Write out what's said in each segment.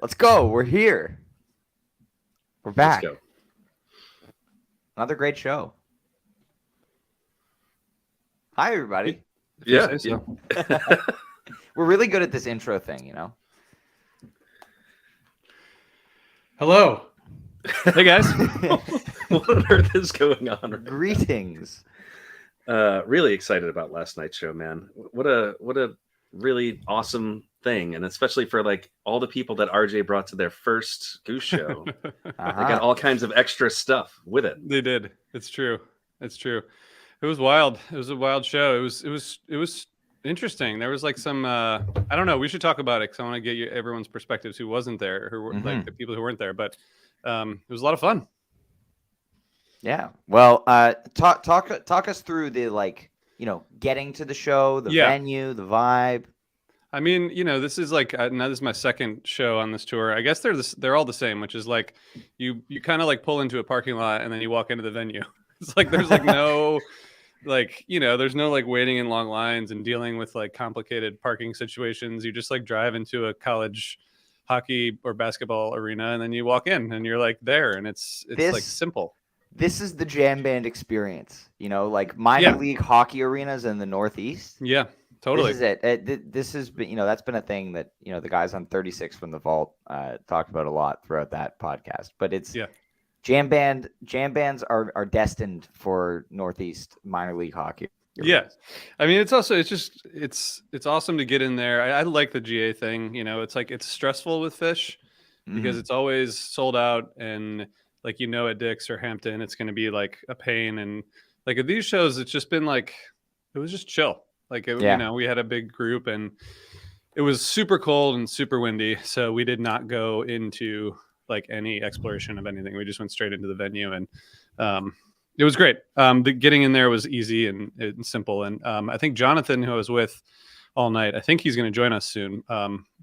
Let's go. We're here. We're back. Let's go. Another great show. Hi, everybody. Yeah. We're really good at this intro thing, you know? Hello. Hey, guys. What on earth is going on? Right Greetings. really excited about last night's show, man. What a really awesome thing, and especially for like all the people that RJ brought to their first Goose show. They got all kinds of extra stuff with it. They did. It's true. It's true. It was wild. It was a wild show. It was interesting. There was like some I don't know. We should talk about it because I want to get you everyone's perspectives who wasn't there, who were like the people who weren't there. But it was a lot of fun. Yeah. Well, talk us through the getting to the show, the venue, the vibe. I mean, this is like now this is my second show on this tour. I guess they're all the same, which is like you kind of like pull into a parking lot and then you walk into the venue. It's like there's like no there's no like waiting in long lines and dealing with like complicated parking situations. You just like drive into a college hockey or basketball arena and then you walk in and you're like there, and it's like simple. This is the jam band experience, like minor league hockey arenas in the Northeast. Yeah, totally. This is it. This has been, that's been a thing that, the guys on 36 from the Vault talked about a lot throughout that podcast. But it's jam bands are destined for Northeast minor league hockey. Yeah. I mean, it's awesome to get in there. I like the GA thing. It's like it's stressful with Fish because it's always sold out, and like, at Dick's or Hampton, it's going to be like a pain. And like at these shows, it's just been like, it was just chill. Like, we had a big group and it was super cold and super windy. So we did not go into like any exploration of anything. We just went straight into the venue, and it was great. Getting in there was easy and simple. And I think Jonathan, who I was with all night, I think he's going to join us soon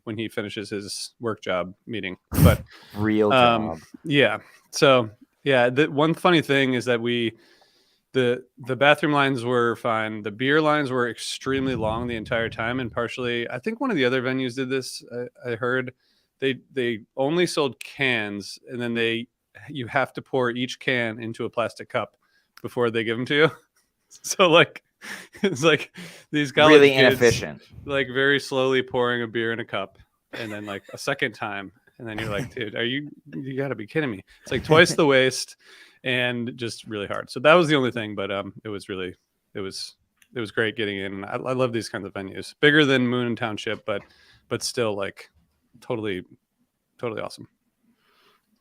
when he finishes his work job meeting. But real job. Yeah. So yeah, the one funny thing is that the bathroom lines were fine. The beer lines were extremely long the entire time, and partially, I think one of the other venues did this. I heard they only sold cans, and then you have to pour each can into a plastic cup before they give them to you. So like it's like these guys really inefficient, like very slowly pouring a beer in a cup, and then like a second time. And then you're like, dude, you got to be kidding me. It's like twice the waste and just really hard. So that was the only thing. But it was great getting in. I love these kinds of venues. Bigger than Moon Township, but still like totally awesome.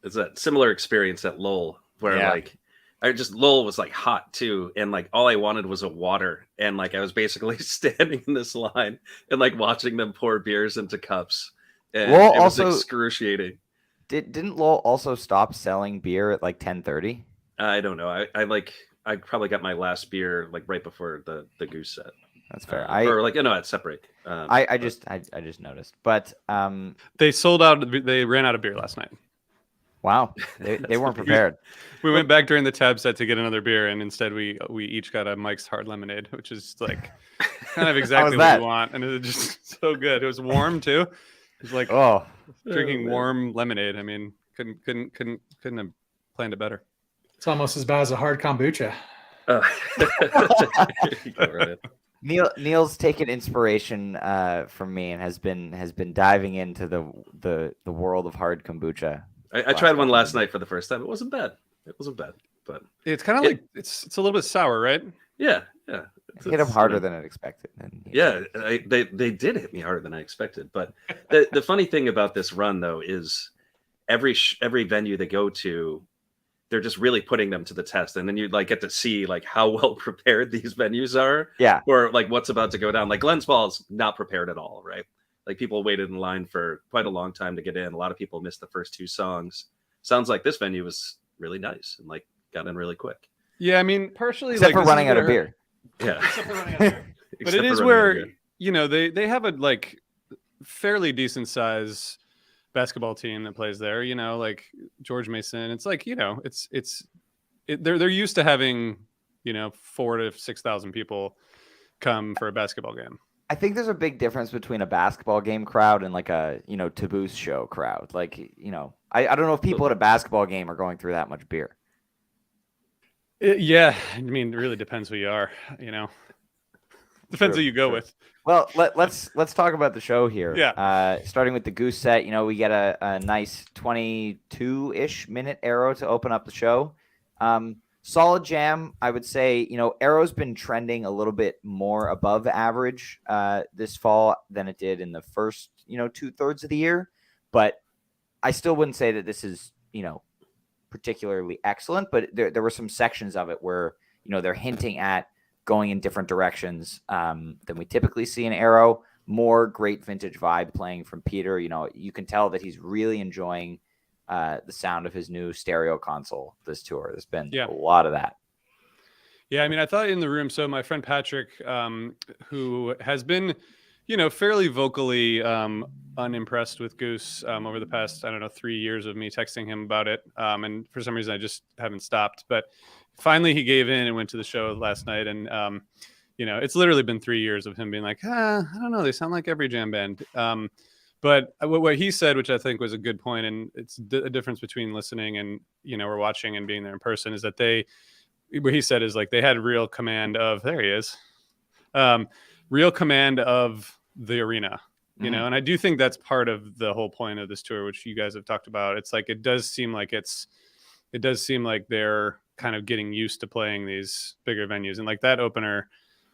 It's a similar experience at Lowell where like Lowell was like hot too. And like all I wanted was a water. And like I was basically standing in this line and like watching them pour beers into cups. And Lowell it was also excruciating. Didn't Lowell also stop selling beer at like 10:30? I don't know. I probably got my last beer like right before the Goose set. That's fair. At set break. I just noticed, but they sold out. They ran out of beer last night. Wow, they weren't prepared. We went back during the tab set to get another beer, and instead we each got a Mike's Hard Lemonade, which is like kind of exactly what we want, and it was just so good. It was warm too. It was like drinking warm lemonade. I mean, couldn't have planned it better. It's almost as bad as a hard kombucha. Neil's taken inspiration from me and has been diving into the world of hard kombucha. I tried one last night for the first time. It wasn't bad. But it's kind of like it's a little bit sour, right? Yeah. It hit him harder than I expected. They did hit me harder than I expected. But the funny thing about this run, though, is every venue they go to, they're just really putting them to the test, and then you like get to see like how well prepared these venues are. Yeah. Or like what's about to go down. Like Glens Falls, not prepared at all, right? Like people waited in line for quite a long time to get in. A lot of people missed the first two songs. Sounds like this venue was really nice and like got in really quick. Yeah, I mean, partially except for running out of beer. Yeah. But it is where, they have a like fairly decent size basketball team that plays there, like George Mason. It's like, they're used to having, 4,000 to 6,000 people come for a basketball game. I think there's a big difference between a basketball game crowd and like a, TABoose show crowd. Like, I don't know if people at a basketball game are going through that much beer. Yeah, I mean, it really depends who you are. Depends who you go with. Well, let's talk about the show here. Yeah. Starting with the Goose set, we get a nice 22-ish minute Arrow to open up the show. Solid jam, I would say. Arrow's been trending a little bit more above average this fall than it did in the first, 2/3 of the year. But I still wouldn't say that this is, particularly excellent. But there were some sections of it where, they're hinting at going in different directions than we typically see in Arrow. More great vintage vibe playing from Peter. You can tell that he's really enjoying the sound of his new stereo console this tour. There's been a lot of that. Yeah, I mean, I thought in the room. So my friend Patrick, who has been, fairly vocally unimpressed with Goose over the past, 3 years of me texting him about it. And for some reason, I just haven't stopped. But finally, he gave in and went to the show last night. And, it's literally been 3 years of him being like, I don't know. They sound like every jam band. But what he said, which I think was a good point, and it's a difference between listening and, we're watching and being there in person, is that what he said is like they had real command of, there he is, real command of the arena, and I do think that's part of the whole point of this tour, which you guys have talked about. It's like, it does seem like they're kind of getting used to playing these bigger venues. And like that opener,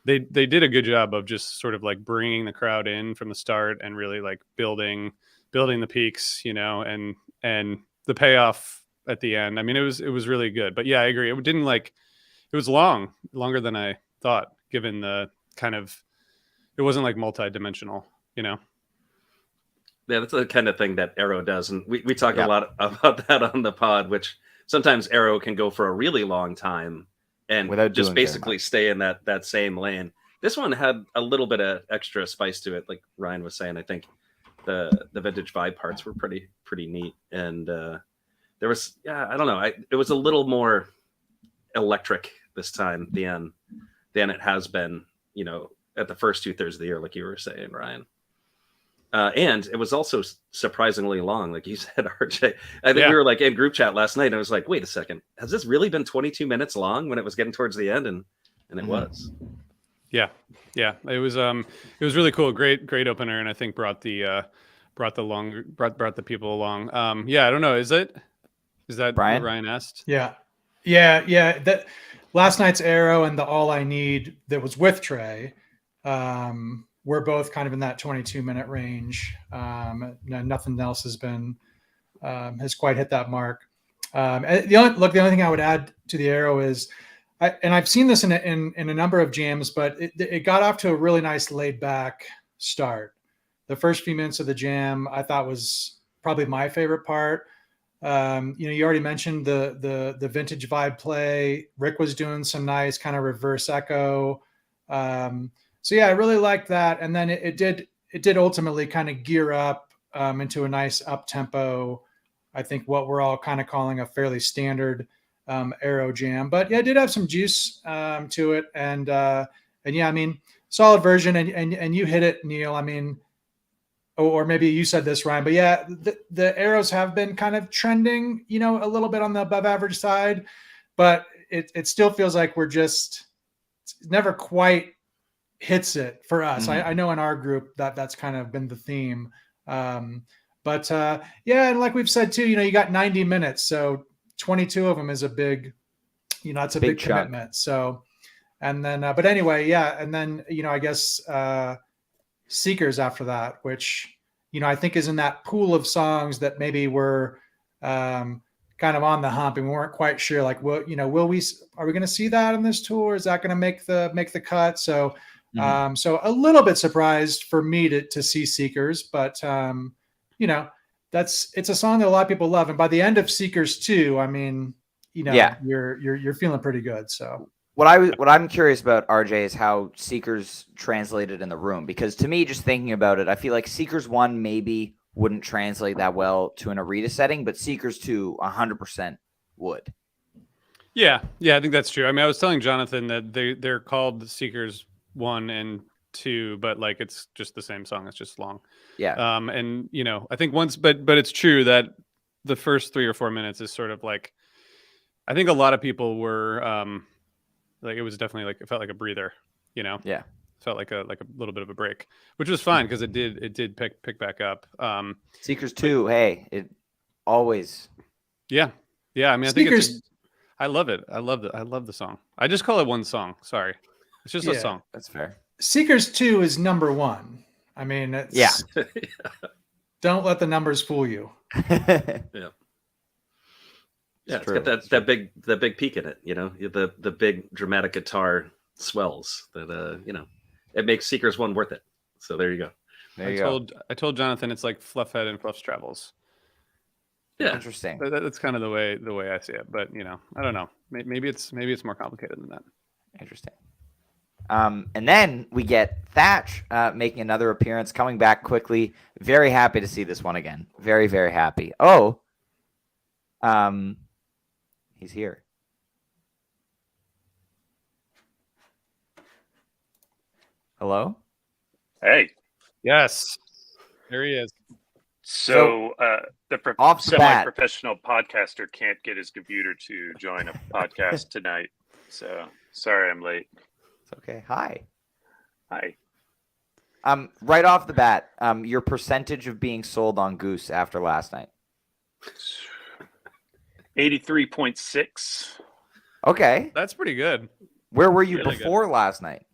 they did a good job of just sort of like bringing the crowd in from the start and really like building the peaks, and the payoff at the end. I mean, it was really good. But yeah, I agree. It was longer than I thought, given the kind of, it wasn't like multi-dimensional, Yeah, that's the kind of thing that Arrow does. And we talk a lot about that on the pod, which sometimes Arrow can go for a really long time and without just basically stay in that same lane. This one had a little bit of extra spice to it, like Ryan was saying. I think the vintage vibe parts were pretty neat, and there was I don't know, it was a little more electric this time than it has been, at the first 2/3 of the year, like you were saying, Ryan. And it was also surprisingly long, like you said, RJ. I think we were like in group chat last night, and I was like, wait a second, has this really been 22 minutes long when it was getting towards the end? And it was. Yeah. It was really cool. Great opener, and I think brought the people along. I don't know. Is that Brian? What Ryan asked? Yeah. That last night's Arrow and the All I Need that was with Trey. We're both kind of in that 22-minute range. Nothing else has quite hit that mark. The only thing I would add to the Arrow is, and I've seen this in a number of jams, but it got off to a really nice laid back start. The first few minutes of the jam I thought was probably my favorite part. You already mentioned the vintage vibe play. Rick was doing some nice kind of reverse echo. So yeah, I really liked that. And then it did ultimately kind of gear up into a nice up tempo. I think what we're all kind of calling a fairly standard Arrow jam, but yeah, it did have some juice to it. And yeah, I mean, solid version. And you hit it, Neil. I mean, or maybe you said this, Ryan, but yeah, the Arrows have been kind of trending, a little bit on the above average side, but it still feels like it's never quite hits it for us. I know in our group that's kind of been the theme. But and like we've said too, you got 90 minutes, so 22 of them is a big, it's a big commitment. So, and then, but anyway, and then, I guess Seekers after that, which, I think is in that pool of songs that maybe were kind of on the hump and we weren't quite sure, like, are we going to see that in this tour? Is that going to make the cut? So, so a little bit surprised for me to see Seekers, but it's a song that a lot of people love. And by the end of Seekers 2, I mean, you're feeling pretty good. So what I'm curious about, RJ, is how Seekers translated in the room, because to me, just thinking about it, I feel like Seekers 1 maybe wouldn't translate that well to an arena setting, but Seekers 2 100% would. Yeah, I think that's true. I mean, I was telling Jonathan that they're called Seekers 1 and 2, but like it's just the same song. It's just long. Yeah. And you know, I think once, but it's true that the first 3 or 4 minutes is sort of like, I think a lot of people were like, it was definitely like, it felt like a breather, you know? Yeah. Felt like a little bit of a break, which was fine because it did pick back up. Seekers 2, hey, it always. Yeah. I mean, I think Seekers, I love it. I love the song. I just call it one song. Sorry, it's just a song. That's fair. Seekers 2 is number 1. I mean, it's, Yeah. Don't let the numbers fool you. Yeah, it's got that big peak in it. You know, the big dramatic guitar swells that you know, it makes Seekers 1 worth it. So there you go. I told Jonathan it's like Fluffhead and Fluff's Travels. Yeah, Interesting. That's kind of the way I see it. But you know, I don't know. Maybe it's more complicated than that. Interesting. And then we get Thatch making another appearance, coming back quickly. Very happy to see this one again. Very, very happy. Oh, he's here. Hello? Hey. Yes, there he is. So the off the bat, semi-professional podcaster can't get his computer to join a podcast tonight. So sorry I'm late. It's okay. Hi. Hi. Right off the bat, your percentage of being sold on Goose after last night. 83.6. Okay. That's pretty good. Where were you Really before last night?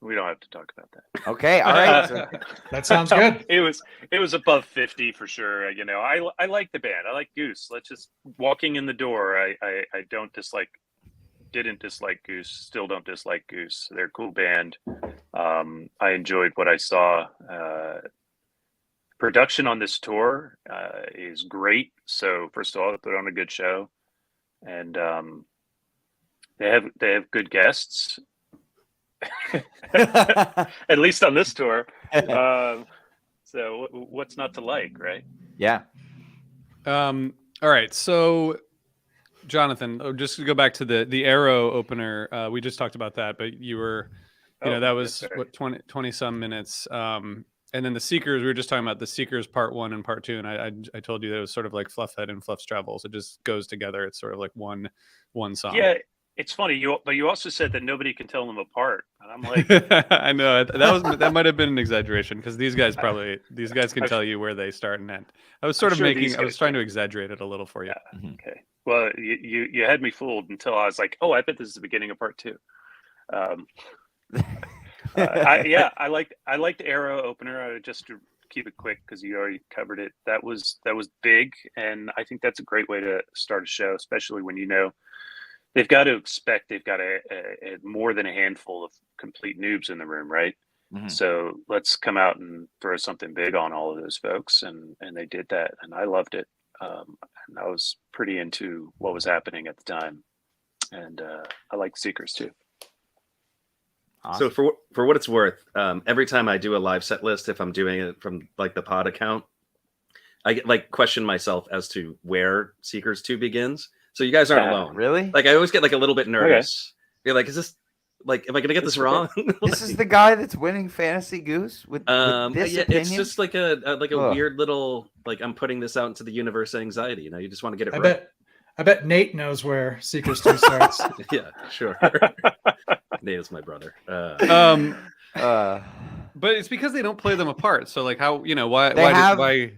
We don't have to talk about that. Okay. All right. That sounds good. It was above 50 for sure. You know, I like the band. I like Goose. Let's just walking in the door. I didn't dislike Goose. Still don't dislike Goose. They're a cool band. I enjoyed what I saw. Production on this tour is great. So first of all, they put on a good show, and they have good guests. At least on this tour. So what's not to like, right? Yeah. All right. So, Jonathan, just to go back to the Arrow opener, we just talked about that, but you were, that was what 20 some minutes. And then the Seekers, we were just talking about the Seekers part 1 and part 2, and I told you that it was sort of like Fluffhead and Fluff's Travels. It just goes together. It's sort of like one song. Yeah. It's funny, but you also said that nobody can tell them apart, and I'm like, I know that might have been an exaggeration because these guys can tell you where they start and end. I was sort of I was trying to exaggerate it a little for you. Yeah, okay. Well, you had me fooled until I was like, oh, I bet this is the beginning of part 2. I liked Arrow opener. Just to keep it quick because you already covered it. That was big, and I think that's a great way to start a show, especially when you know. They've got a more than a handful of complete noobs in the room, right? Mm-hmm. So let's come out and throw something big on all of those folks, and they did that, and I loved it. And I was pretty into what was happening at the time, and I like Seekers too. Awesome. So for what it's worth, every time I do a live set list, if I'm doing it from like the pod account, I get like question myself as to where Seekers 2 begins. So you guys aren't alone. Really? Like I always get like a little bit nervous. Okay. You're like, is this like, am I gonna get this wrong? This is the guy that's winning Fantasy Goose with this opinion? It's just like a weird little like I'm putting this out into the universe anxiety. You just want to get it right. I bet Nate knows where Seekers 2 starts. Yeah, sure. Nate is my brother. But it's because they don't play them apart. So like how why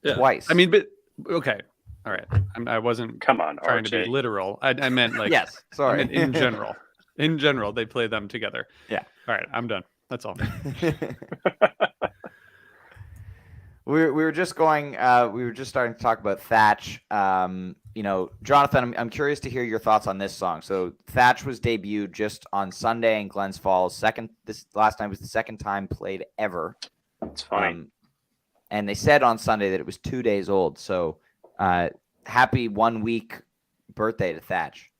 twice? I mean, but okay. All right, I wasn't trying RJ. To be literal. I meant like yes. Sorry. In general. In general, they play them together. Yeah. All right, I'm done. That's all. we were just going. We were just starting to talk about Thatch. Jonathan, I'm curious to hear your thoughts on this song. So Thatch was debuted just on Sunday in Glens Falls. This last time was the second time played ever. It's funny. And they said on Sunday that it was 2 days old. So. Happy 1 week birthday to Thatch.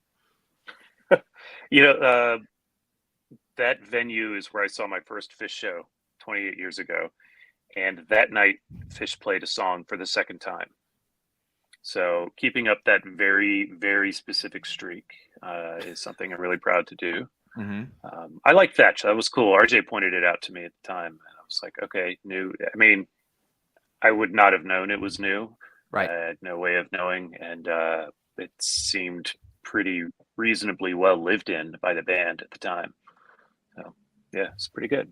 That venue is where I saw my first Fish show 28 years ago. And that night, Fish played a song for the second time. So keeping up that very, very specific streak is something I'm really proud to do. I like Fetch. That was cool. RJ pointed it out to me at the time, and I was like, okay, new. I mean, I would not have known it was new. Right. I had no way of knowing, and it seemed pretty reasonably well lived in by the band at the time. So yeah, it's pretty good.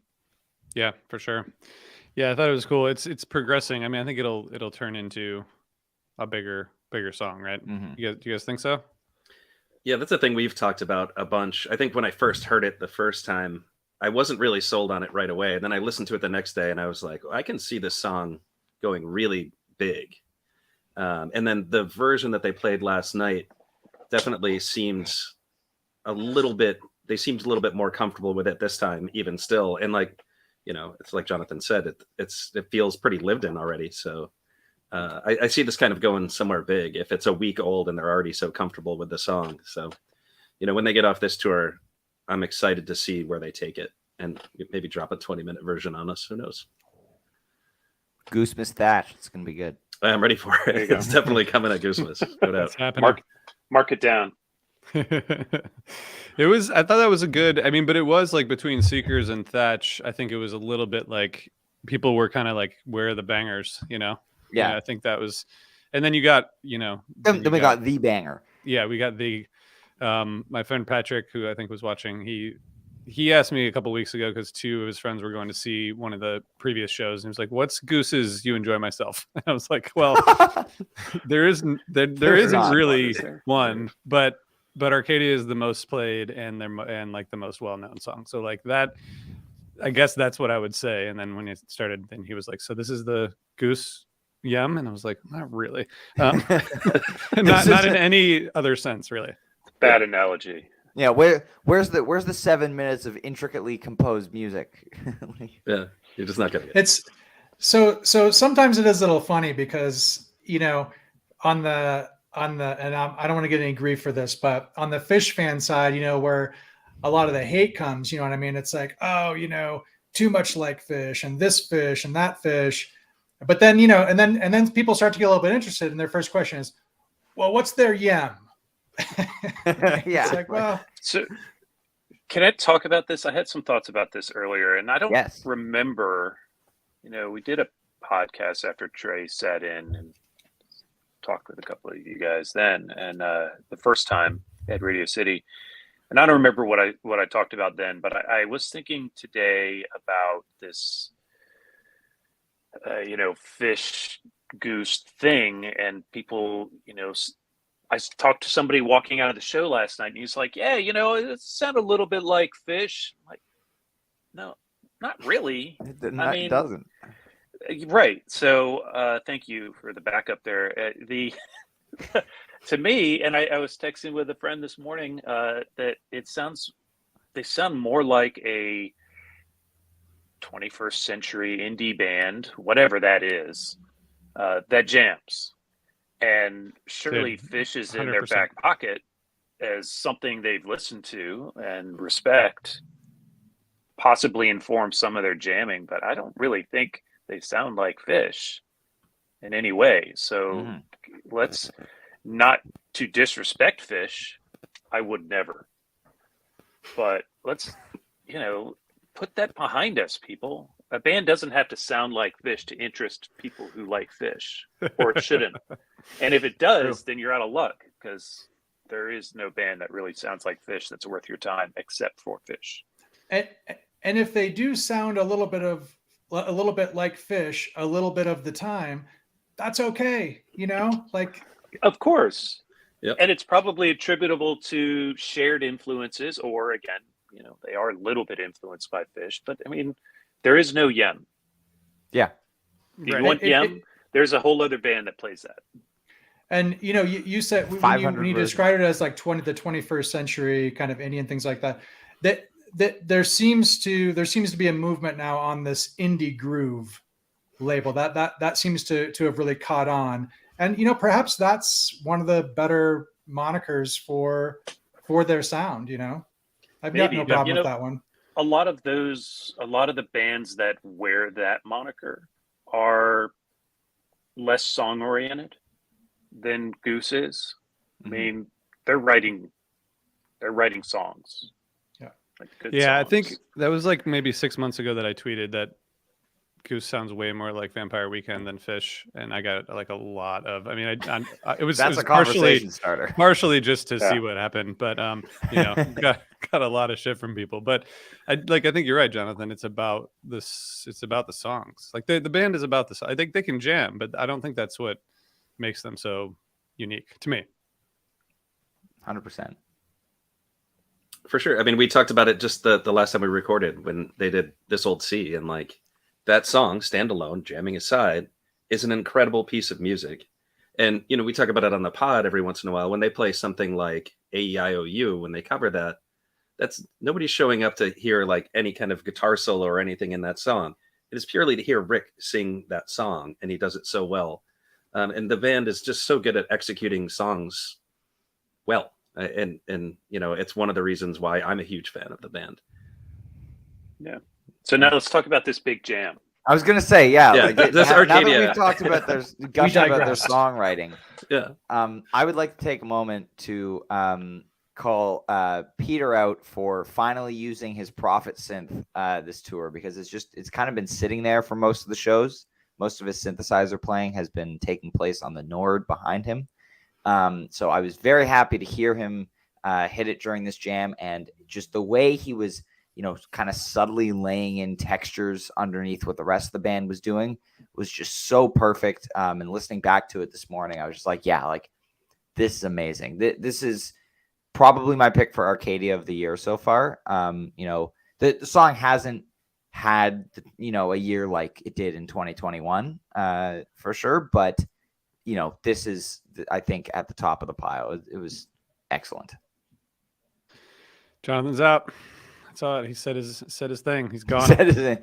Yeah, for sure. Yeah, I thought it was cool. It's progressing. I mean, I think it'll turn into a bigger song, right? Do you guys think so? Yeah, that's a thing we've talked about a bunch. I think when I first heard it the first time, I wasn't really sold on it right away. And then I listened to it the next day and I was like, I can see this song going really big. And then the version that they played last night definitely seemed they seemed a little bit more comfortable with it this time, even still. And like, it's like Jonathan said, it feels pretty lived in already. So I see this kind of going somewhere big if it's a week old and they're already so comfortable with the song. So, when they get off this tour, I'm excited to see where they take it and maybe drop a 20-minute version on us. Who knows? Goosemas Thatch. It's going to be good. I'm ready for it. It's definitely coming at Goosemas. No doubt. It's happening. Mark it down. I thought that was a good, but it was like between Seekers and Thatch. I think it was a little bit like people were kind of like, where are the bangers, Yeah, I think that was, and then you got, Then we got the banger. Yeah, we got the, my friend Patrick, who I think was watching, he asked me a couple of weeks ago because two of his friends were going to see one of the previous shows, and he was like, "What's Goose's You Enjoy Myself?" And I was like, "Well, there isn't really one, but Arcadia is the most played and like the most well known song. So like that, I guess that's what I would say." And then when it started, then he was like, "So this is the Goose Yum?" And I was like, "Not really, not in any other sense, really." Bad analogy. Yeah, where's the 7 minutes of intricately composed music? Yeah, you're just not gonna get it. It's so sometimes it is a little funny because on the and I don't want to get any grief for this, but on the Fish fan side, where a lot of the hate comes, you know what I mean? It's like, oh, too much like Fish and this Fish and that Fish, but then and then people start to get a little bit interested, and their first question is, well, what's their yam? Yeah. It's like, well, so can I talk about this? I had some thoughts about this earlier, and I don't remember, we did a podcast after Trey sat in and talked with a couple of you guys then, and the first time at Radio City, and I don't remember what I talked about then, but I was thinking today about this, Fish Goose thing, and people, I talked to somebody walking out of the show last night, and he's like, "Yeah, it sounded a little bit like Fish." I'm like, no, not really. It doesn't. Right. So, thank you for the backup there. To me, and I was texting with a friend this morning that they sound more like a 21st century indie band, whatever that is, that jams. And surely Fish is in 100%. Their back pocket as something they've listened to and respect, possibly inform some of their jamming, but I don't really think they sound like Fish in any way. So let's not to disrespect Fish. I would never, but let's, put that behind us, people. A band doesn't have to sound like Fish to interest people who like Fish, or it shouldn't. And if it does, then you're out of luck, because there is no band that really sounds like Fish that's worth your time except for Fish. And if they do sound a little bit like Fish, a little bit of the time, that's okay. Of course. Yep. And it's probably attributable to shared influences, or again, they are a little bit influenced by Fish, but there is no Yem. Yeah. You want Yem? There's a whole other band that plays that. And you said when you described it as like the 21st century kind of indie and things like that, that there seems to be a movement now on this indie groove label that seems to have really caught on. And perhaps that's one of the better monikers for their sound. I've got no problem with that one. A lot of the bands that wear that moniker are less song oriented than Goose is. I mean, they're writing songs. Yeah. Like good Yeah, songs. I think that was like maybe 6 months ago that I tweeted that Goose sounds way more like Vampire Weekend than Fish, and I got like a lot of. I mean, it was That's it was a conversation starter. partially just to see Yeah. what happened, but got a lot of shit from people. But I think you're right, Jonathan. It's about this. It's about the songs. Like the band is about this. I think they can jam, but I don't think that's what makes them so unique to me. 100%. For sure. I mean, we talked about it just the last time we recorded when they did This Old Sea, and like that song, standalone, jamming aside, is an incredible piece of music. And, we talk about it on the pod every once in a while. When they play something like AEIOU, when they cover that, that's nobody's showing up to hear like any kind of guitar solo or anything in that song. It is purely to hear Rick sing that song, and he does it so well. And the band is just so good at executing songs well. And it's one of the reasons why I'm a huge fan of the band. Yeah. So now let's talk about this big jam. I was gonna say, yeah. Like, this now that Arcadia. we've talked about their songwriting, Yeah. I would like to take a moment to call Peter out for finally using his Prophet synth this tour, because it's kind of been sitting there for most of the shows. Most of his synthesizer playing has been taking place on the Nord behind him. So I was very happy to hear him hit it during this jam, and just the way he was, kind of subtly laying in textures underneath what the rest of the band was doing was just so perfect. And listening back to it this morning, I was just like, yeah, like this is amazing. This is probably my pick for Arcadia of the year so far. The song hasn't had, a year like it did in 2021 for sure. But, this is, I think, at the top of the pile. It was excellent. Jonathan's out. That's all. He said his thing. He's gone.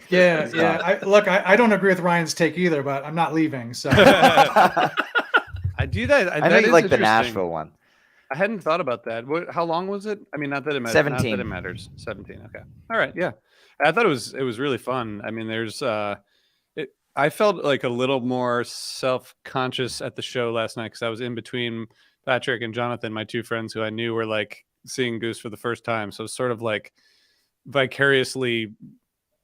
Yeah. I don't agree with Ryan's take either, but I'm not leaving. So I do that. I know you like the Nashville one. I hadn't thought about that. How long was it? I mean, not that it matters. 17. Not that it matters. 17. Okay. All right. Yeah. I thought it was really fun. I mean, I felt like a little more self-conscious at the show last night because I was in between Patrick and Jonathan, my two friends who I knew were like seeing Goose for the first time. So sort of like vicariously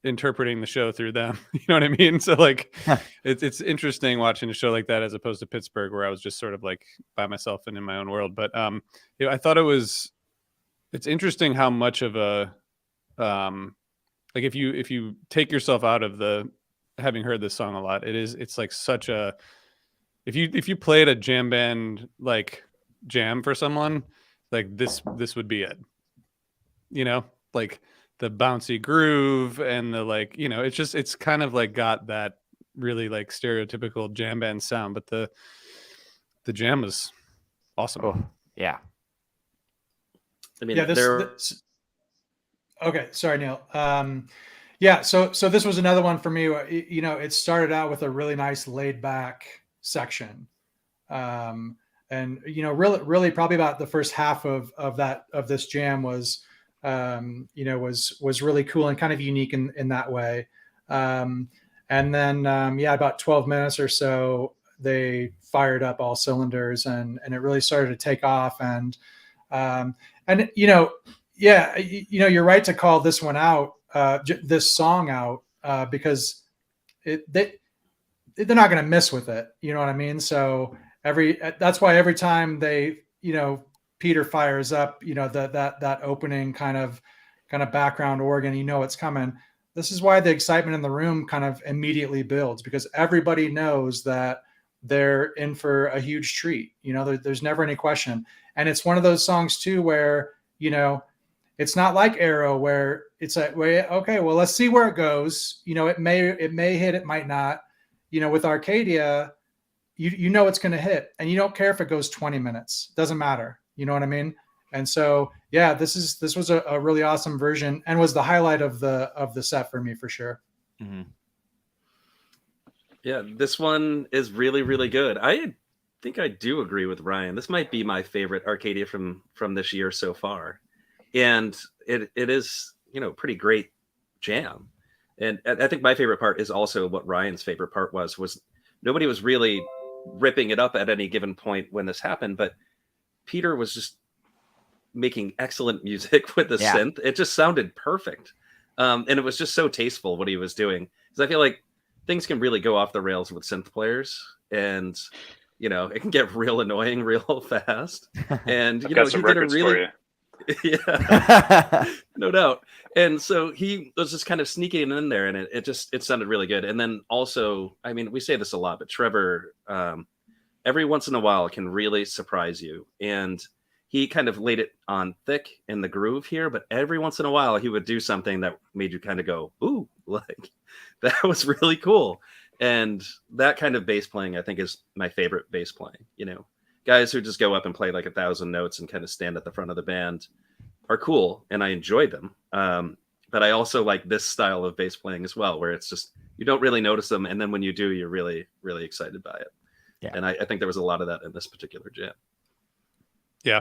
interpreting the show through them. You know what I mean? So like it's interesting watching a show like that as opposed to Pittsburgh, where I was just sort of like by myself and in my own world. But I thought it's interesting how much of a like if you take yourself out of the having heard this song a lot, it's like such a if you played a jam band like jam for someone, like this would be it. Like the bouncy groove and the like, it's kind of like got that really like stereotypical jam band sound, but the jam was awesome. Oh, yeah. I mean, okay. Sorry, Neil. Yeah. So this was another one for me. It started out with a really nice laid back section. And, really probably about the first half of this jam was really cool and kind of unique in that way. And then, about 12 minutes or so, they fired up all cylinders and it really started to take off. And you're right to call this one out, this song out, because they're not going to miss with it. You know what I mean? So that's why every time they, Peter fires up, that opening kind of background organ, it's coming. This is why the excitement in the room kind of immediately builds, because everybody knows that they're in for a huge treat. There's never any question. And it's one of those songs too, where, it's not like Arrow where it's like, okay, well, let's see where it goes. It may hit, it might not. With Arcadia, it's going to hit, and you don't care if it goes 20 minutes. Doesn't matter. You know what I mean? And so, yeah, this was a really awesome version and was the highlight of the set for me for sure. Mm-hmm. Yeah, this one is really, really good. I think I do agree with Ryan. This might be my favorite Arcadia from this year so far. And it is, pretty great jam. And I think my favorite part is also what Ryan's favorite part was nobody was really ripping it up at any given point when this happened, but Peter was just making excellent music with the synth. It just sounded perfect. And it was just so tasteful what he was doing. Because I feel like things can really go off the rails with synth players, and it can get real annoying real fast. And I've got some records for you. Yeah, no doubt. And so he was just kind of sneaking in there, and it sounded really good. And then also, I mean, we say this a lot, but Trevor, every once in a while can really surprise you. And he kind of laid it on thick in the groove here, but every once in a while he would do something that made you kind of go, ooh, like that was really cool. And that kind of bass playing, I think, is my favorite bass playing. Guys who just go up and play like 1,000 notes and kind of stand at the front of the band are cool, and I enjoy them. But I also like this style of bass playing as well, where it's just, you don't really notice them. And then when you do, you're really, really excited by it. Yeah. And I think there was a lot of that in this particular jam. Yeah.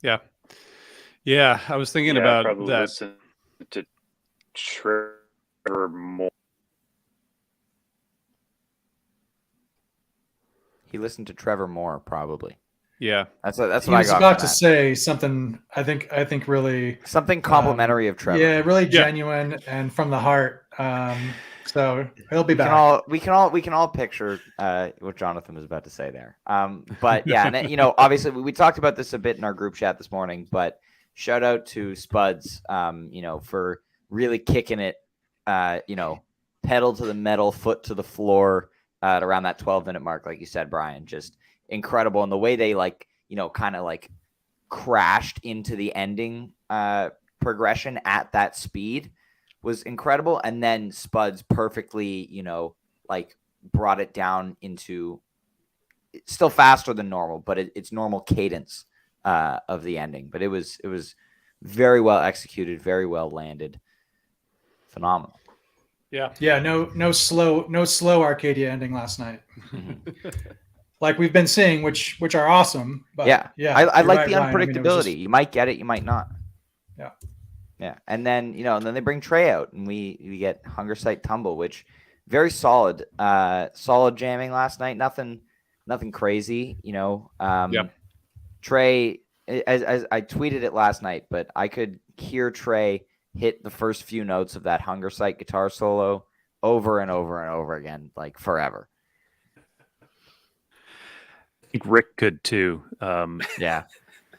I was thinking about probably that. Listen to Trevor more. He listened to Trevor Moore, probably. Yeah, that's what I got. He was about to say something. I think really something complimentary of Trevor. Yeah, really genuine and from the heart. So he'll be back. We can all picture what Jonathan was about to say there. But yeah, and obviously we talked about this a bit in our group chat this morning. But shout out to Spuds, for really kicking it, pedal to the metal, foot to the floor at around that 12-minute mark, like you said, Brian. Just incredible, and the way they kind of crashed into the ending progression at that speed was incredible. And then Spuds perfectly, brought it down into still faster than normal, but it's normal cadence of the ending. But it was very well executed, very well landed, phenomenal. Yeah. No slow Arcadia ending last night. Like we've been seeing, which are awesome. But yeah. I like the Ryan. unpredictability. You might get it, you might not. Yeah. And then and then they bring Trey out, and we get Hunger Sight Tumble, which very solid jamming last night. Nothing crazy. Trey, as I tweeted it last night, but I could hear Trey hit the first few notes of that Hunger Sight guitar solo over and over and over again, like forever. I think Rick could too. Yeah.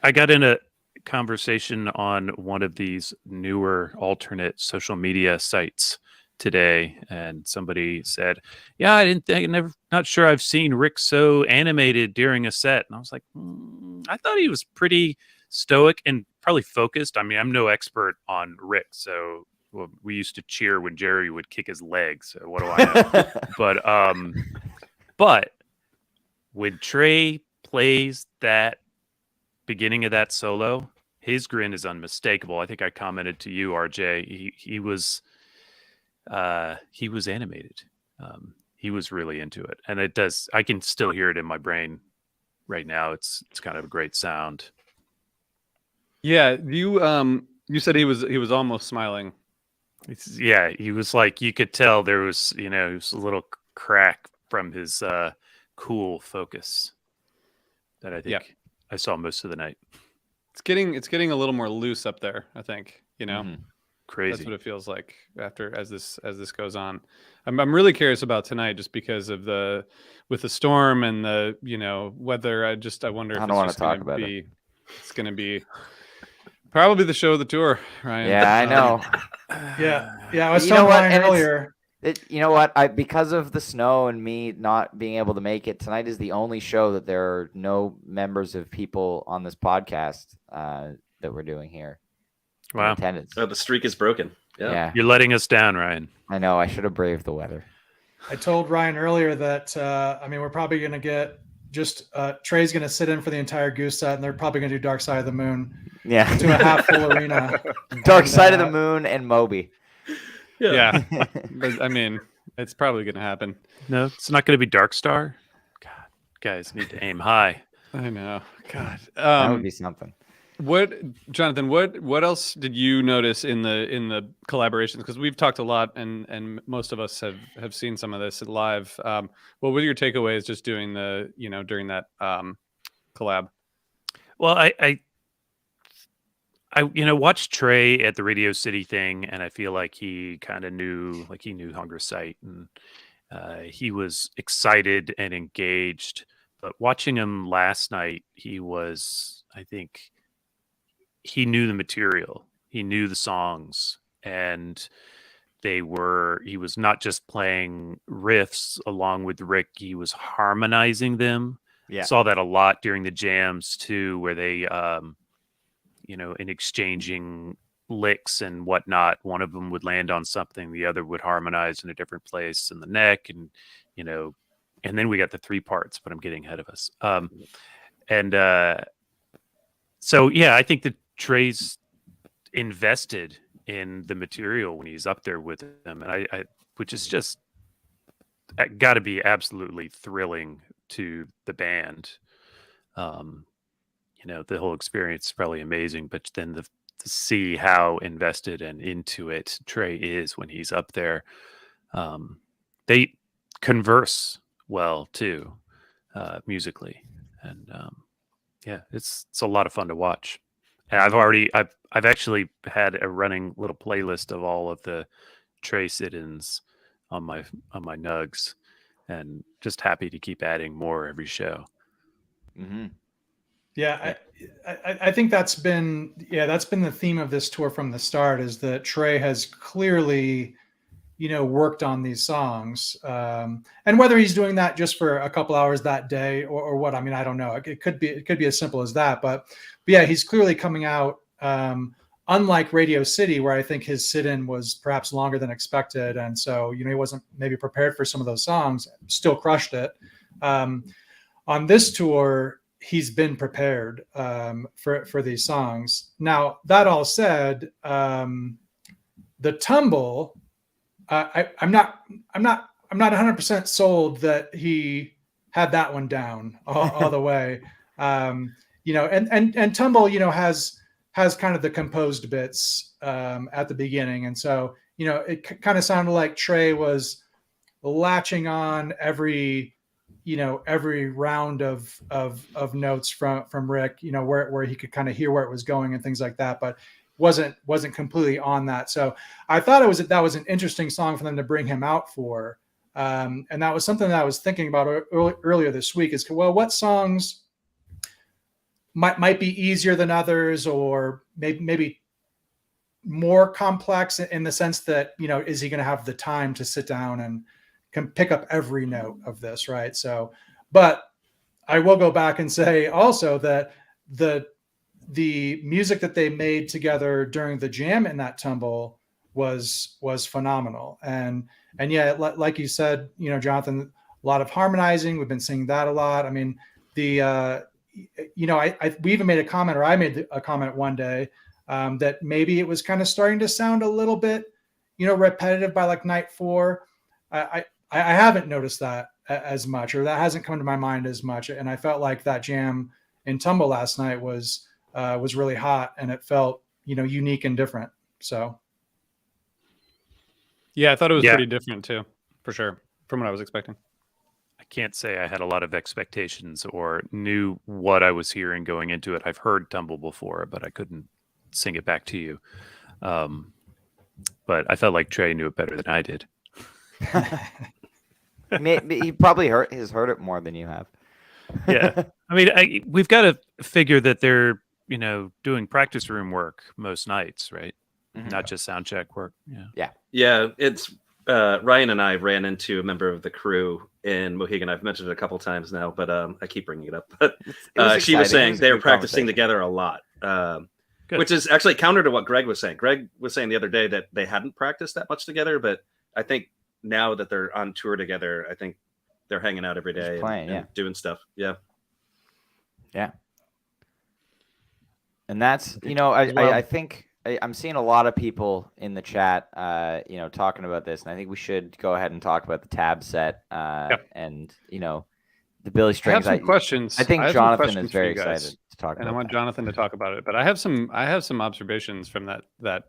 I got in a conversation on one of these newer alternate social media sites today, and somebody said, "Yeah, not sure I've seen Rick so animated during a set." And I was like, I thought he was pretty stoic and probably focused. I mean, I'm no expert on Rick, so we used to cheer when Jerry would kick his legs. So what do I know? But when Trey plays that beginning of that solo, his grin is unmistakable. I think I commented to you, RJ. He was animated. He was really into it, and it does. I can still hear it in my brain right now. It's kind of a great sound. Yeah, you said he was almost smiling. He was like, you could tell there was it was a little crack from his cool focus that I think I saw most of the night. It's getting a little more loose up there, I think. Crazy. That's what it feels like as this goes on. I'm really curious about tonight, just because of with the storm and the weather. I wonder if I don't want to talk about it. It's going to be probably the show of the tour, Ryan. Yeah, I know. Yeah. I was telling Ryan earlier. Because of the snow and me not being able to make it, tonight is the only show that there are no members of people on this podcast that we're doing here. Wow. Attendance. Oh, the streak is broken. Yeah. You're letting us down, Ryan. I know. I should have braved the weather. I told Ryan earlier that we're probably going to get Trey's going to sit in for the entire Goose set, and they're probably going to do Dark Side of the Moon. Yeah. To a half full arena. Dark Side of the Moon and Moby. Yeah. But, I mean, it's probably going to happen. No, it's not going to be Dark Star. God, guys need to aim high. I know. God. That would be something. Jonathan, what else did you notice in the collaborations? Because we've talked a lot, and most of us have seen some of this live. What were your takeaways just doing during that collab? Well, I I watched Trey at the Radio City thing, and I feel like he kind of knew, like he knew Hunger Sight, and he was excited and engaged. But watching him last night, I think he knew the material, he knew the songs, and he was not just playing riffs along with Rick, he was harmonizing them. Yeah. Saw that a lot during the jams too, where they, in exchanging licks and whatnot, one of them would land on something, the other would harmonize in a different place in the neck, and and then we got the three parts, but I'm getting ahead of us. So yeah, I think that Trey's invested in the material when he's up there with them, and I which is just got to be absolutely thrilling to the band. The whole experience is probably amazing, but then to see how invested and into it Trey is when he's up there. They converse well too, musically, and it's a lot of fun to watch. And I've actually had a running little playlist of all of the Trey sit-ins on my nugs, and just happy to keep adding more every show. Mm-hmm. Yeah, I think that's been the theme of this tour from the start, is that Trey has clearly, worked on these songs, and whether he's doing that just for a couple hours that day or what, I mean, I don't know. It could be as simple as that, but yeah, he's clearly coming out. Unlike Radio City, where I think his sit-in was perhaps longer than expected, and so he wasn't maybe prepared for some of those songs, still crushed it. On this tour, he's been prepared for these songs. Now, that all said, the Tumble, I'm not 100% sold that he had that one down all the way. And Tumble, has kind of the composed bits at the beginning, and so it kind of sounded like Trey was latching on every round of notes from Rick, where he could kind of hear where it was going and things like that, but wasn't completely on that. So I thought that was an interesting song for them to bring him out for. And that was something that I was thinking about earlier this week, is, well, what songs might be easier than others, or maybe more complex in the sense that, is he going to have the time to sit down and can pick up every note of this, right? So, but I will go back and say also that the music that they made together during the jam in that Tumble was phenomenal. And yeah, like you said, Jonathan, a lot of harmonizing. We've been seeing that a lot. I mean, we even made a comment, or I made a comment one day, that maybe it was kind of starting to sound a little bit, repetitive by like night 4. I haven't noticed that as much, or that hasn't come to my mind as much. And I felt like that jam in Tumble last night was really hot, and it felt, unique and different. So. Yeah, I thought it was pretty different too, for sure, from what I was expecting. I can't say I had a lot of expectations or knew what I was hearing going into it. I've heard Tumble before, but I couldn't sing it back to you. But I felt like Trey knew it better than I did. He probably has heard it more than you have. Yeah, I mean, we've got to figure that they're doing practice room work most nights, right? Mm-hmm. Not just sound check work. Yeah. It's Ryan and I ran into a member of the crew in Mohegan. I've mentioned it a couple times now, but I keep bringing it up. But she was saying they were practicing together a lot, which is actually counter to what Greg was saying. Greg was saying the other day that they hadn't practiced that much together, but I think now that they're on tour together, I think they're hanging out every day and doing stuff. Yeah. And that's, I think I'm seeing a lot of people in the chat, talking about this, and I think we should go ahead and talk about the tab set, and the Billy Strings. I have some questions. I think Jonathan is very excited to talk about it. And I want Jonathan to talk about it, but I have some observations from that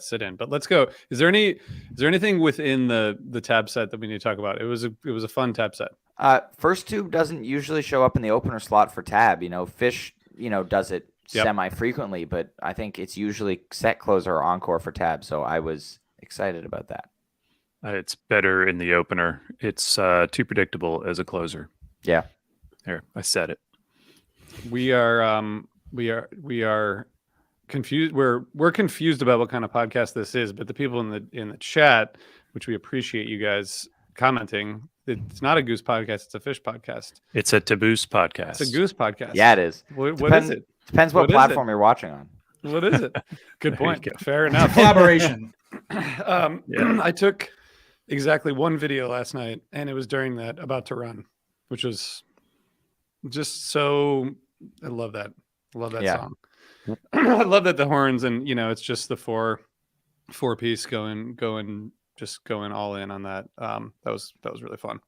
sit-in. But let's go. Is there anything within the tab set that we need to talk about? It was a fun tab set. First Tube doesn't usually show up in the opener slot for tab. Fish, does it semi-frequently, but I think it's usually set closer or encore for Tab, so I was excited about that. It's better in the opener. It's too predictable as a closer. Yeah. There, I said it. We are confused. We're confused about what kind of podcast this is, but the people in the chat, which we appreciate you guys commenting, it's not a goose podcast, it's a fish podcast. It's a TABoose podcast. It's a goose podcast. Yeah, it is. What is it? Depends what platform you're watching on. What is it? Good point. Go. Fair enough. Collaboration. I took exactly one video last night, and it was during that About to Run, which was just so. I love that. I love that song. I love that the horns and it's just the four piece going all in on that. That was really fun.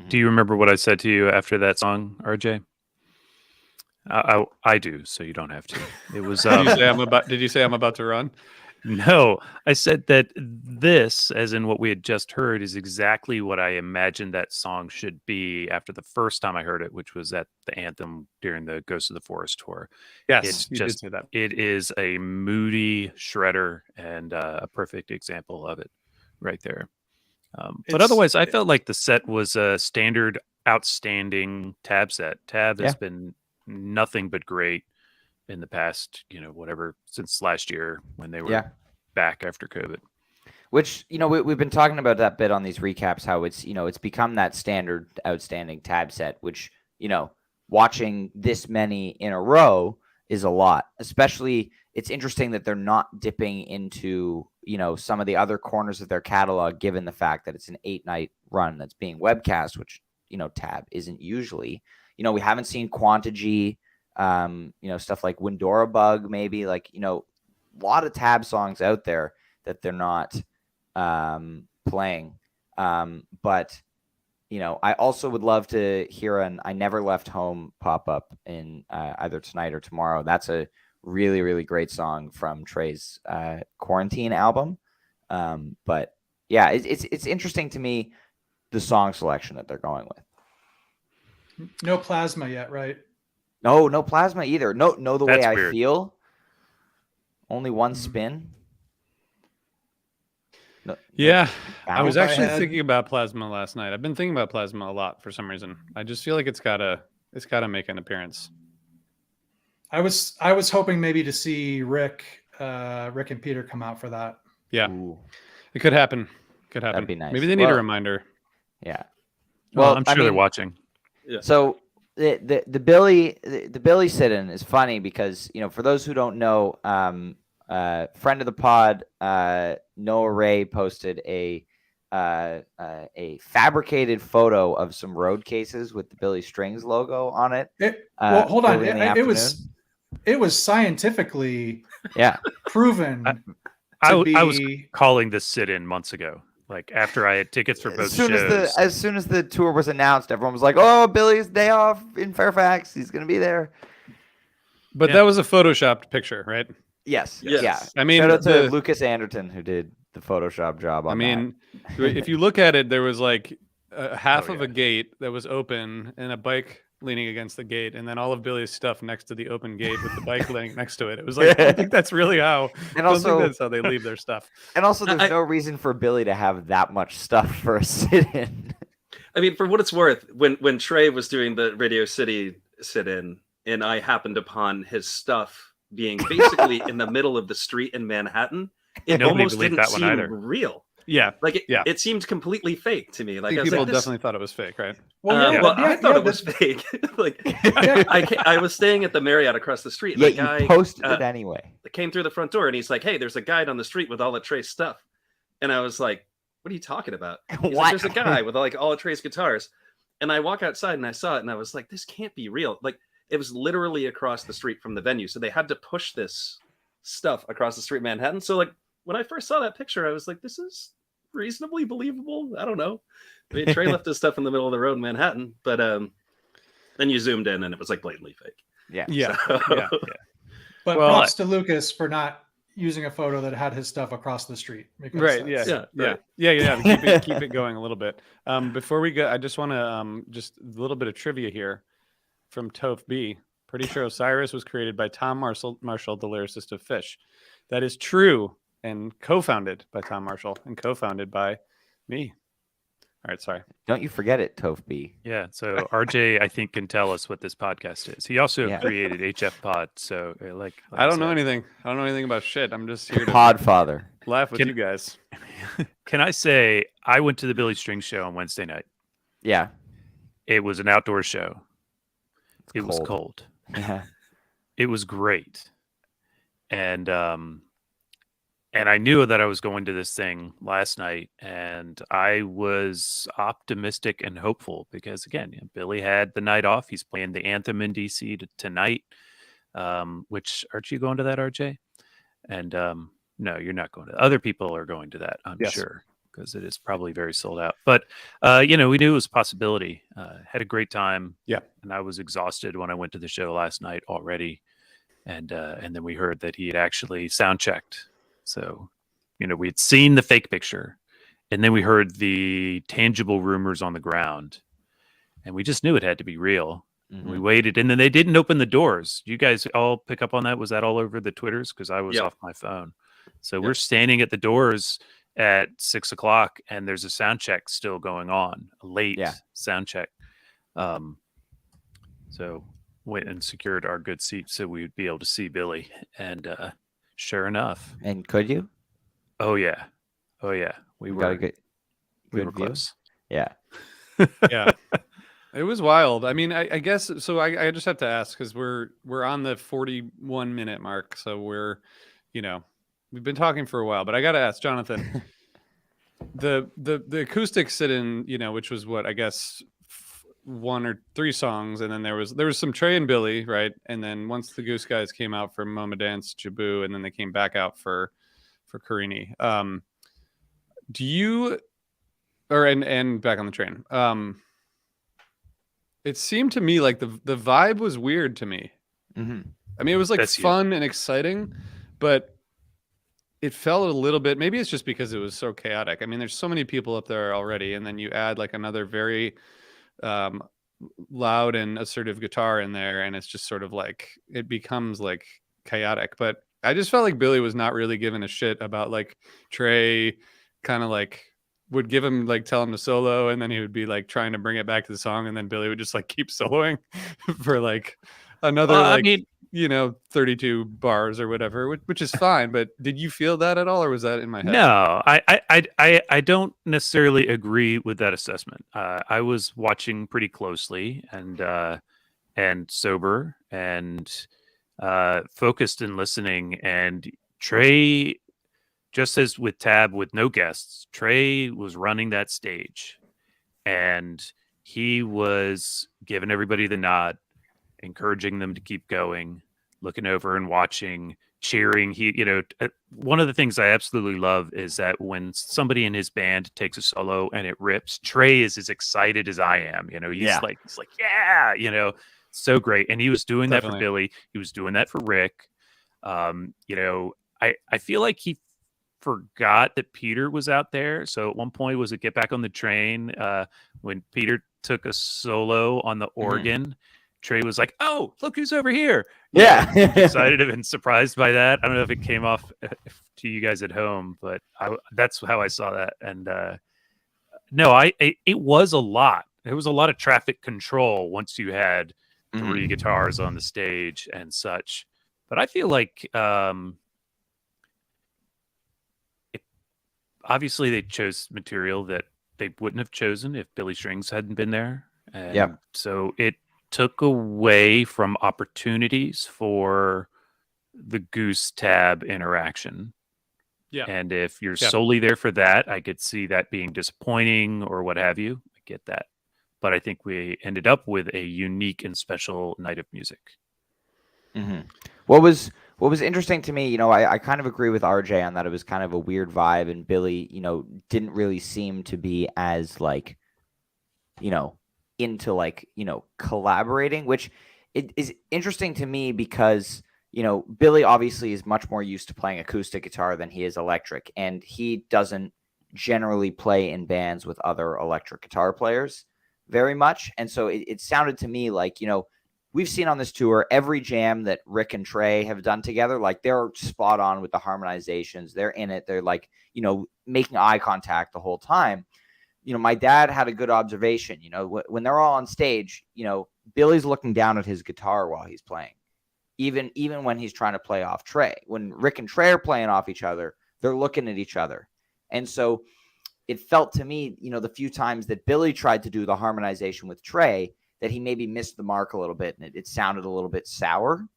Do you remember what I said to you after that song, RJ? I do, so you don't have to. It was. Did you say I'm about to run? No, I said that this, as in what we had just heard, is exactly what I imagined that song should be after the first time I heard it, which was at the anthem during the Ghost of the Forest tour. Yes, you did say that. It is a moody shredder and a perfect example of it right there. But otherwise, I felt like the set was a standard, outstanding Tab set. Tab has been nothing but great in the past, since last year when they were back after COVID. Which, we've been talking about that bit on these recaps, how it's, it's become that standard outstanding Tab set, which, watching this many in a row is a lot. Especially, it's interesting that they're not dipping into, some of the other corners of their catalog, given the fact that it's an 8-night run that's being webcast, which, Tab isn't usually. We haven't seen Quantigy, stuff like Windora Bug, maybe, like, a lot of Tab songs out there that they're not playing. But, I also would love to hear an I Never Left Home pop up in either tonight or tomorrow. That's a really, really great song from Trey's Quarantine album. But yeah, it's interesting to me, the song selection that they're going with. No Plasma yet, right? No Plasma either. No, the That's way I weird. feel. Only one spin. No, Yeah, I bounce. was actually thinking about Plasma last night. I've been thinking about Plasma a lot for some reason. I just feel like it's gotta make an appearance. I was hoping maybe to see Rick and Peter come out for that. Yeah, Ooh, it could happen. Could happen. that'd be nice. Maybe they need a reminder. Yeah. Well, I'm sure they're watching. Yeah. So the Billy sit-in is funny because for those who don't know, friend of the pod, Noah Ray posted a fabricated photo of some road cases with the Billy Strings logo on it. Well, hold on. early in the It was scientifically Yeah. proven. I was calling this sit-in months ago. Like after I had tickets for both shows. As soon as the tour was announced, everyone was like, "Oh, Billy's day off in Fairfax. He's going to be there." But that was a photoshopped picture, right? Yes. Yes. Yeah. I mean, shout out to Lucas Anderton who did the Photoshop job on if you look at it, there was like half of a gate that was open and a bike leaning against the gate, and then all of Billy's stuff next to the open gate with the bike laying next to it. It was like, I think that's really how. And I don't think also, that's how they leave their stuff. And also, there's no reason for Billy to have that much stuff for a sit-in. I mean, for what it's worth, when Trey was doing the Radio City sit-in, and I happened upon his stuff being basically in the middle of the street in Manhattan, it Nobody almost believed didn't that one seem either. real. Yeah, Like Yeah. it seemed completely fake to me. I Like think I was people like, definitely thought it was fake, right? I thought it was fake. Like I was staying at the Marriott across the street. And Yeah, the guy you posted it anyway. came through the front door and he's like, "Hey, there's a guy on the street with all of Trey's stuff." And I was like, "What are you talking about?" He's like, "There's a guy with like all of Trey's guitars." And I walk outside and I saw it and I was like, "This can't be real." Like it was literally across the street from the venue, so they had to push this stuff across the street in Manhattan. So like when I first saw that picture, I was like, "This is reasonably believable." I don't know. I mean, Trey left his stuff in the middle of the road in Manhattan, but then you zoomed in and it was like blatantly fake. Yeah. Yeah. So- Yeah. But Well, props to Lucas for not using a photo that had his stuff across the street. Because Right. Yeah. that's- Keep it going a little bit. Before we go, I just want to just a little bit of trivia here from Toph B Pretty sure Osiris was created by Tom Marshall, the lyricist of Fish. That is true, and co-founded by Tom Marshall and co-founded by me. All right, sorry. Don't you forget it, Toph B. Yeah. So RJ, I think, can tell us what this podcast is. He also created HFPod. So I don't know anything. I don't know anything about shit. I'm just here to Podfather. laugh with you guys. Can I say I went to the Billy Strings show on Wednesday night? Yeah. It was an outdoor show. It was cold. Yeah. It was great. And I knew that I was going to this thing last night, and I was optimistic and hopeful because, again, Billy had the night off. He's playing the Anthem in DC tonight, which, aren't you going to that, RJ? And no, you're not going to. Other people are going to that, I'm sure, because it is probably very sold out. But, we knew it was a possibility. Had a great time. Yeah. And I was exhausted when I went to the show last night already. And then we heard that he had actually sound checked. So, we had seen the fake picture, and then we heard the tangible rumors on the ground, and we just knew it had to be real. Mm-hmm. We waited, and then they didn't open the doors. You guys all pick up on that? Was that all over the Twitters? Because I was off my phone. So we're standing at the doors at 6 o'clock, and there's a sound check still going on, a late sound check. So went and secured our good seats so we'd be able to see Billy, and sure enough. And could you? Oh yeah. We got a good were view? close. Yeah. Yeah. It was wild. I mean, I guess so. I just have to ask because we're on the 41-minute mark, so we're, we've been talking for a while. But I got to ask Jonathan, the acoustic sit-in, which was what I guess 1 or 3 songs, and then there was some Trey and Billy, right? And then once the Goose guys came out for Moma Dance, Jabu, and then they came back out for Carini. Do you and back on the train? It seemed to me like the vibe was weird to me. Mm-hmm. I mean, it was like fun and exciting, but it felt a little bit. Maybe it's just because it was so chaotic. I mean, there's so many people up there already, and then you add like another very loud and assertive guitar in there, and it's just sort of like it becomes like chaotic. But I just felt like Billy was not really giving a shit about like Trey kind of like would give him like tell him to solo, and then he would be like trying to bring it back to the song, and then Billy would just like keep soloing for like another 32 bars or whatever, which is fine. But did you feel that at all, or was that in my head? No, I don't necessarily agree with that assessment. I was watching pretty closely and sober and focused and listening, and Trey, just as with Tab with no guests, Trey was running that stage, and he was giving everybody the nod, encouraging them to keep going, looking over and watching, cheering. One of the things I absolutely love is that when somebody in his band takes a solo and it rips, Trey is as excited as I am. He's like, yeah, so great. And he was doing that for Billy. He was doing that for Rick. I feel like he forgot that Peter was out there. So at one point, was it Get Back on the Train when Peter took a solo on the organ? Trey was like, "Oh, look who's over here!" Yeah, excited and surprised by that. I don't know if it came off to you guys at home, but that's how I saw that. And it was a lot. It was a lot of traffic control once you had 3 guitars on the stage and such. But I feel like obviously they chose material that they wouldn't have chosen if Billy Strings hadn't been there. And so it took away from opportunities for the Goose Tab interaction. Yeah. And if you're solely there for that, I could see that being disappointing or what have you. I get that. But I think we ended up with a unique and special night of music. Mm-hmm. What was interesting to me, I kind of agree with RJ on that. It was kind of a weird vibe, and Billy, didn't really seem to be as like, into like, collaborating, which it is interesting to me because, Billy obviously is much more used to playing acoustic guitar than he is electric, and he doesn't generally play in bands with other electric guitar players very much. And so it sounded to me like, we've seen on this tour every jam that Rick and Trey have done together. Like they're spot on with the harmonizations. They're in it. They're like, making eye contact the whole time. My dad had a good observation. When they're all on stage, Billy's looking down at his guitar while he's playing, even when he's trying to play off Trey. When Rick and Trey are playing off each other, they're looking at each other. And so it felt to me, the few times that Billy tried to do the harmonization with Trey, that he maybe missed the mark a little bit, and it sounded a little bit sour.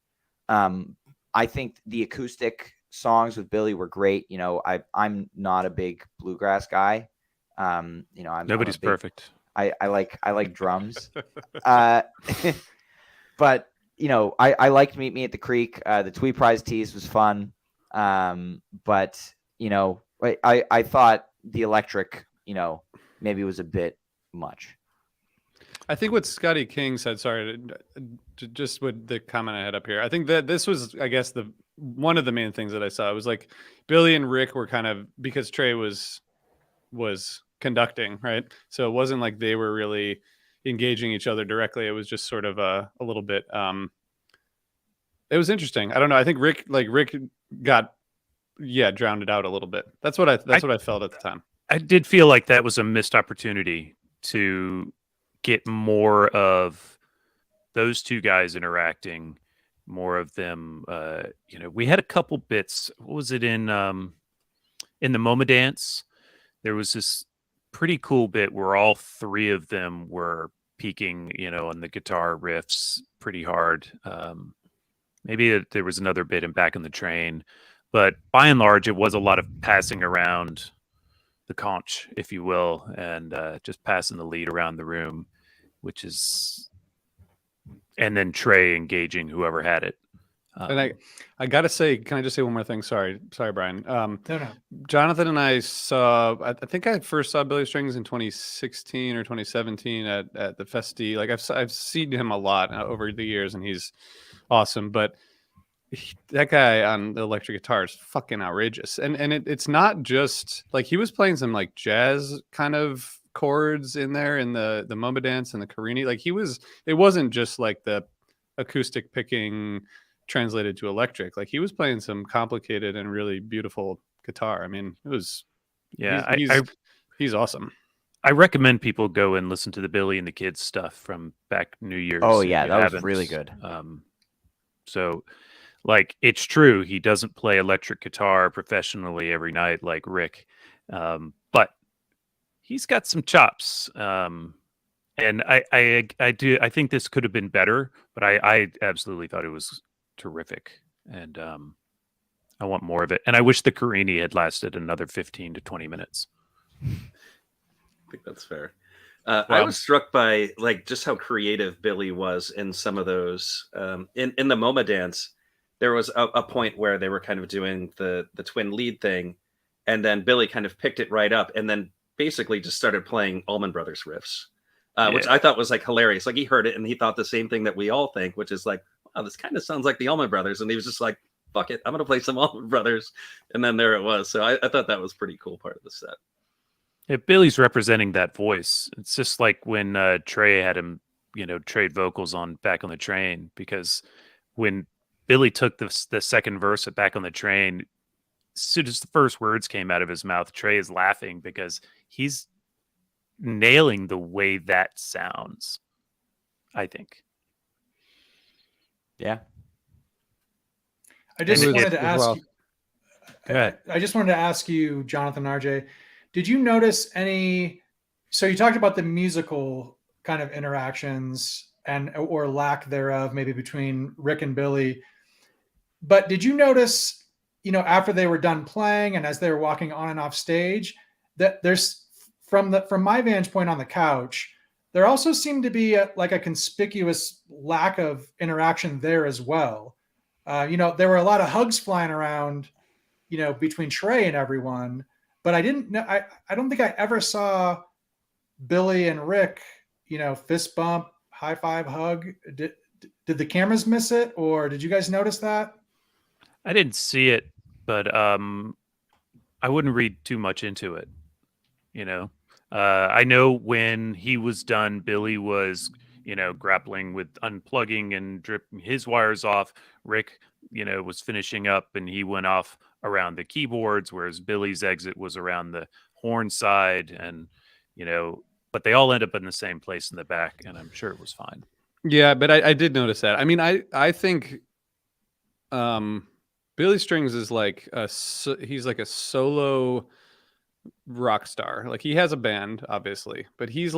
I think the acoustic songs with Billy were great. I'm not a big bluegrass guy. Nobody's perfect. I like drums. But I liked Meet Me at the Creek. The Twee Prize Tease was fun. But I thought the electric, maybe was a bit much. I think what Scotty King said, sorry, just with the comment I had up here, I think that this was, I guess, one of the main things that I saw. It was like Billy and Rick were kind of, because Trey was conducting, right? So it wasn't like they were really engaging each other directly. It was just sort of a little bit, it was interesting. I don't know. I think Rick got, drowned it out a little bit. That's what I felt at the time. I did feel like that was a missed opportunity to get more of those two guys interacting, more of them. We had a couple bits. What was it in the MoMA dance? There was this pretty cool bit where all three of them were peaking, on the guitar riffs pretty hard. Maybe there was another bit in Back on the Train, but by and large, it was a lot of passing around the conch, if you will, and just passing the lead around the room, and then Trey engaging whoever had it. And I gotta say, can I just say one more thing? Sorry, Brian. No. Jonathan and I saw. I think I first saw Billy Strings in 2016 or 2017 at the Festi. Like I've seen him a lot over the years, and he's awesome. But that guy on the electric guitar is fucking outrageous. And it's not just like he was playing some like jazz kind of chords in there in the MoMA dance and the Carini. Like it wasn't just like the acoustic picking translated to electric. Like he was playing some complicated and really beautiful guitar. I mean, it was, he's awesome. I recommend people go and listen to the Billy and the Kids stuff from back New Year's. Oh yeah, that was really good. So like, it's true, he doesn't play electric guitar professionally every night like Rick, but he's got some chops. And I think this could have been better, but I absolutely thought it was terrific, and I want more of it. And I wish the Carini had lasted another 15 to 20 minutes. I think that's fair. I was struck by like just how creative Billy was in some of those. In the MoMA dance, there was a point where they were kind of doing the twin lead thing, and then Billy kind of picked it right up, and then basically just started playing Allman Brothers riffs, which I thought was like hilarious. Like he heard it and he thought the same thing that we all think, which is like, wow, this kind of sounds like the Allman Brothers, and he was just like, fuck it, I'm gonna play some Allman Brothers, and then there it was. So I thought that was pretty cool part of the set. Yeah, Billy's representing that voice. It's just like when Trey had him, trade vocals on Back on the Train, because when Billy took the second verse at Back on the Train, as soon as the first words came out of his mouth, Trey is laughing because he's nailing the way that sounds, I think. Yeah. I just wanted to ask you, Jonathan, RJ, did you notice any? So you talked about the musical kind of interactions or lack thereof, maybe between Rick and Billy. But did you notice, after they were done playing and as they were walking on and off stage, that there's from my vantage point on the couch, there also seemed to be a conspicuous lack of interaction there as well. There were a lot of hugs flying around, between Trey and everyone. But I didn't know. I don't think I ever saw Billy and Rick, fist bump, high five, hug. Did the cameras miss it, or did you guys notice that? I didn't see it, but I wouldn't read too much into it. I know when he was done, Billy was grappling with unplugging and dripping his wires off. Rick, was finishing up and he went off around the keyboards, whereas Billy's exit was around the horn side. And, but they all end up in the same place in the back, and I'm sure it was fine. Yeah, but I did notice that. I mean, I think Billy Strings is he's like a solo rock star. Like, he has a band, obviously, but he's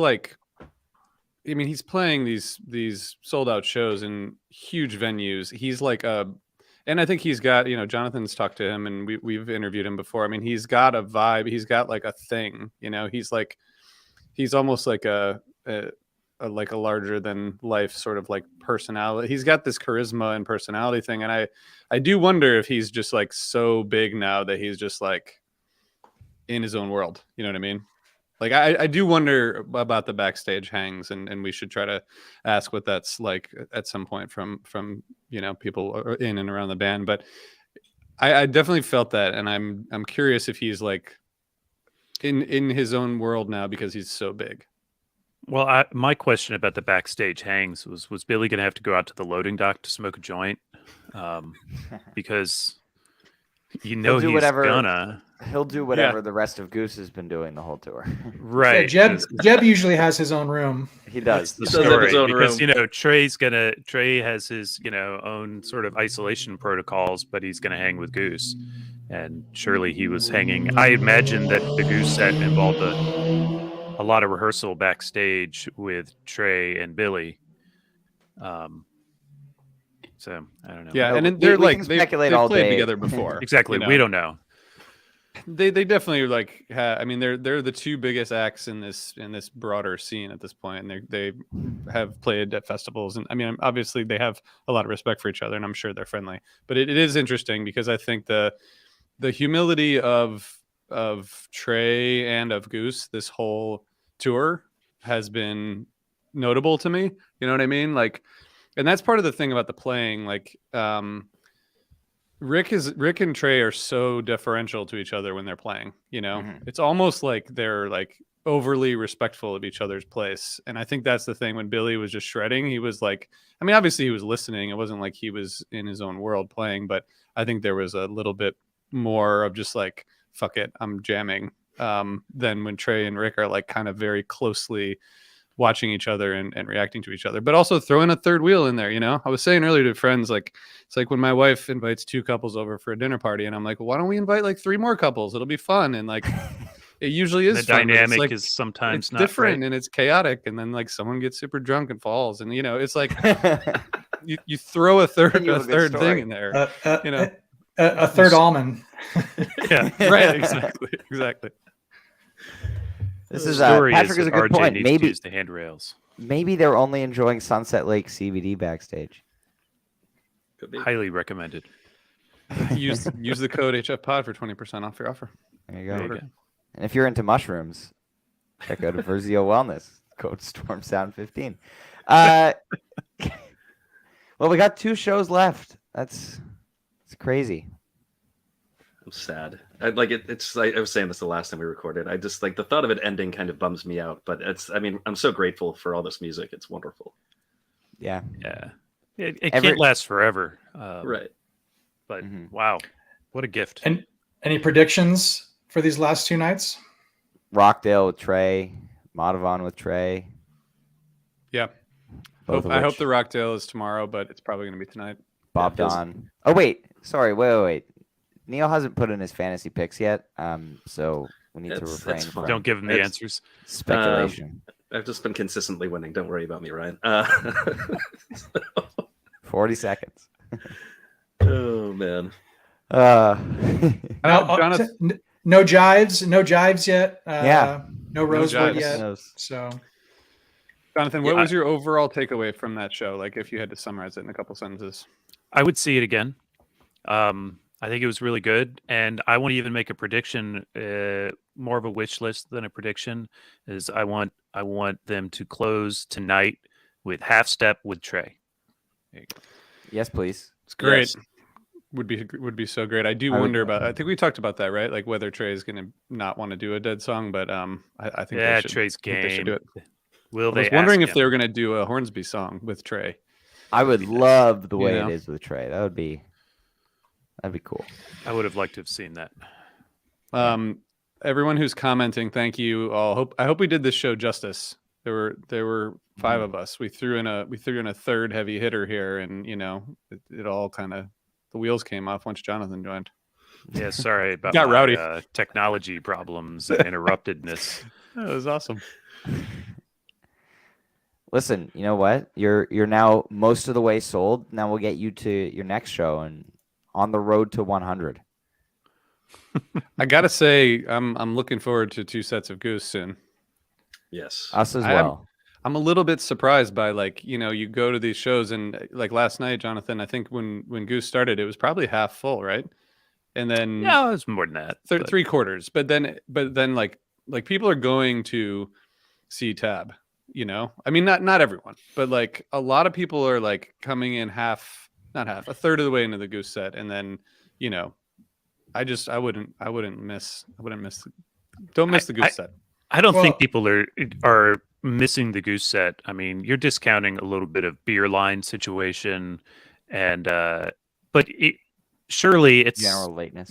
he's playing these sold out shows in huge venues. He's and I think he's got, Jonathan's talked to him and we've interviewed him before. I mean, he's got a vibe. He's got like a thing, he's almost like a larger than life sort of like personality. He's got this charisma and personality thing. And I do wonder if he's just like so big now that he's just like in his own world. You know what I mean? Like, I do wonder about the backstage hangs, and we should try to ask what that's like at some point from people in and around the band. But I definitely felt that, and I'm curious if he's like in his own world now because he's so big. Well, my question about the backstage hangs was Billy going to have to go out to the loading dock to smoke a joint? Because he's gonna. He'll do whatever the rest of Goose has been doing the whole tour. Right. Yeah, Jeb usually has his own room. He does. He does have his own because, room. Trey has his, own sort of isolation protocols, but he's going to hang with Goose. And surely he was hanging. I imagine that the Goose set involved a lot of rehearsal backstage with Trey and Billy. So I don't know. Yeah, Well, and they're we can they've speculate all played day. together before. Exactly. We don't know. They definitely they're the two biggest acts in this broader scene at this point, and they have played at festivals, and I mean, obviously they have a lot of respect for each other, and I'm sure they're friendly. But it is interesting because I think the humility of Trey and of Goose this whole tour has been notable to me. You know what I mean? Like, and that's part of the thing about the playing. Like, Rick and Trey are so deferential to each other when they're playing. It's almost like they're like overly respectful of each other's place. And I think that's the thing. When Billy was just shredding, he was like, I mean, obviously he was listening. It wasn't like he was in his own world playing, but I think there was a little bit more of just like, fuck it, I'm jamming, than when Trey and Rick are like kind of very closely watching each other and reacting to each other, but also throwing a third wheel in there. I was saying earlier to friends, like, it's like when my wife invites two couples over for a dinner party and I'm like, well, why don't we invite like three more couples? It'll be fun. And like, it usually is the fun, dynamic is sometimes it's not different right. And it's chaotic. And then like someone gets super drunk and falls, and it's like you throw a third thing in there, a third almond. Yeah, right. Exactly. This is story Patrick is a good RJ point. needs to Maybe use the handrails. maybe they're only enjoying Sunset Lake CBD backstage. Could be. Highly recommended. use the code HFPod for 20% off your offer. There you go. There you go. And if you're into mushrooms, check out Versio Wellness. Code StormSound15. Well, we got 2 shows left. It's crazy. I'm sad. It's like I was saying this the last time we recorded. I just like the thought of it ending kind of bums me out. But I'm so grateful for all this music. It's wonderful. Yeah. Yeah. It can't last forever. Right. But wow, what a gift. And any predictions for these last 2 nights? Rockdale with Trey, Madhavan with Trey. Yeah. I hope the Rockdale is tomorrow, but it's probably going to be tonight. Bob Don. Oh, wait. Sorry. Wait. Neil hasn't put in his fantasy picks yet, so we need to refrain from Don't give him the answers. Speculation. I've just been consistently winning. Don't worry about me, Ryan. 40 seconds. Oh, man. Jonathan, no jives yet. Yeah. No Rosewood jives. yet. So, Jonathan, what was your overall takeaway from that show? Like, if you had to summarize it in a couple sentences. I would see it again. I think it was really good, and I want to even make a prediction, more of a wish list than a prediction. Is I want them to close tonight with Half Step with Trey. There you go. Yes, please. It's great. Yes. Would be so great. I do wonder about. I think we talked about that, right? Like whether Trey is going to not want to do a Dead song, but I think Yeah, they should, Trey's I think they should game. do it. Will I they? was wondering ask if they him? were going to do a Hornsby song with Trey. I would love the You way know? it is with Trey. That'd be cool. I would have liked to have seen that. Everyone who's commenting, thank you all. I hope we did this show justice. There were 5 of us. We threw in a third heavy hitter here, and it all kind of, the wheels came off once Jonathan joined. Yeah, sorry about Got my rowdy. technology problems and interruptedness. That was awesome. Listen, you know what? You're now most of the way sold. Now we'll get you to your next show and on the road to 100. I gotta say, I'm looking forward to 2 sets of Goose soon. Yes. Us as well. I'm a little bit surprised by, like, you go to these shows and, like, last night, Jonathan, I think when Goose started, it was probably half full, right? And then No, it's more than that. but- 3/4. But then like people are going to see Tab. I mean, not everyone, but like a lot of people are like coming in not half, a third of the way into the Goose set, and then I wouldn't miss don't miss the Goose set. I don't think Well- people are missing the Goose set. I mean, you're discounting a little bit of beer line situation, and but surely it's General lateness.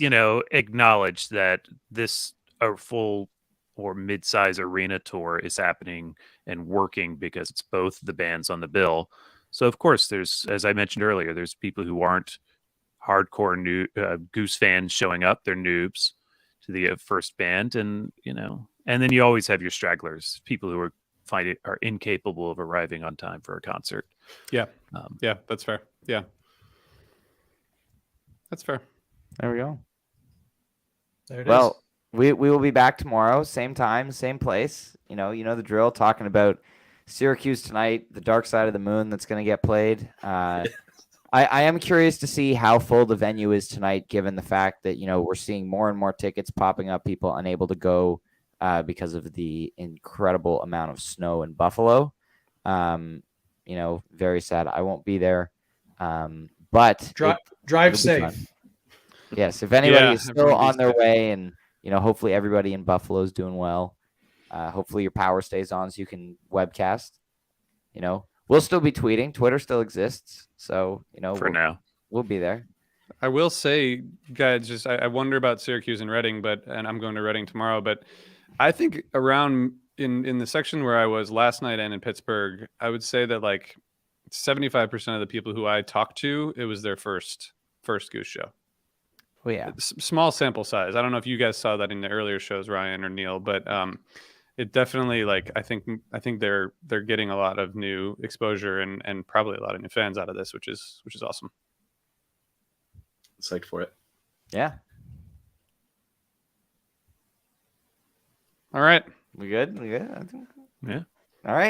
acknowledge that this a full or mid-size arena tour is happening and working because it's both the bands on the bill. So of course, there's, as I mentioned earlier, there's people who aren't hardcore new Goose fans showing up. They're noobs to the first band, and and then you always have your stragglers, people who are incapable of arriving on time for a concert. Yeah, that's fair. Yeah, that's fair. There we go. There it is. Well, we will be back tomorrow, same time, same place. You know the drill. Talking about Syracuse tonight, the Dark Side of the Moon that's going to get played. I am curious to see how full the venue is tonight, given the fact that we're seeing more and more tickets popping up, people unable to go because of the incredible amount of snow in Buffalo. Very sad. I won't be there. But drive it'll be safe. fun. Yes, if anybody Yeah, is still everyone be on their safe. way, and hopefully everybody in Buffalo is doing well. Hopefully your power stays on so you can webcast. We'll still be tweeting. Twitter still exists, so For now, we'll be there. I will say, guys, just I wonder about Syracuse and Reading, and I'm going to Reading tomorrow. But I think around in the section where I was last night and in Pittsburgh, I would say that like 75% of the people who I talked to, it was their first Goose show. Oh yeah, Small sample size. I don't know if you guys saw that in the earlier shows, Ryan or Neil, but it definitely, like, I think they're getting a lot of new exposure and probably a lot of new fans out of this, which is awesome. Psyched for it. yeah. All right. We good? I think. yeah. All right.